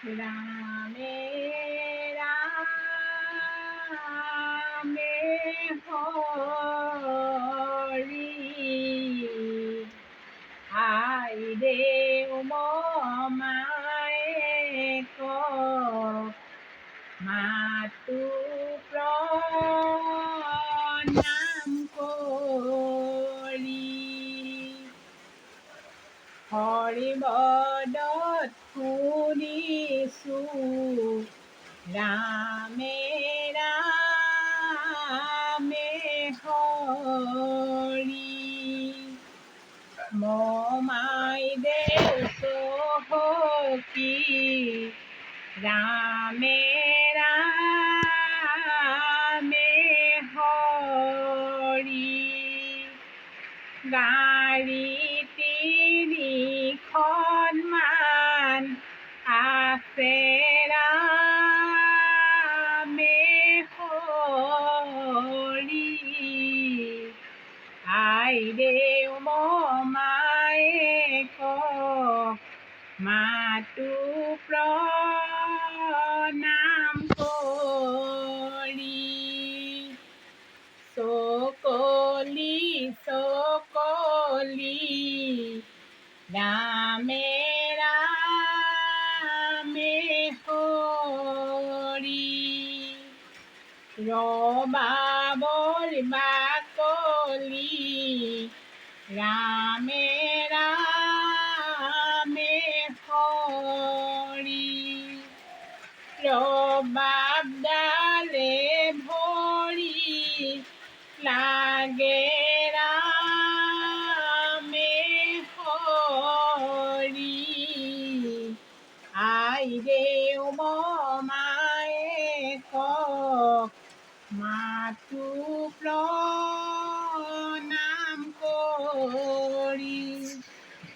ৰামে ৰামে হৰি আইৰে মায়ে ক মাতু প্ৰণাম কৰি হৰিবদত শুনিছোঁ ৰামে ৰামে হৰি মমাই দেউ চহকী ৰামে ৰামে হৰি গাড়ী তিনিখনমান আছে ৰামে হৰি আইদেউ মমায়ে ক মাতু প্ৰণাম কৰি চকলি চকলি ৰামে ৰামে হৰি ৰবাবৰ বাকলি ৰামে ৰামে হৰি ৰবাবডালে ভৰি লাগে ৰামে হৰি আইদেউ মমায়ে ক মাতু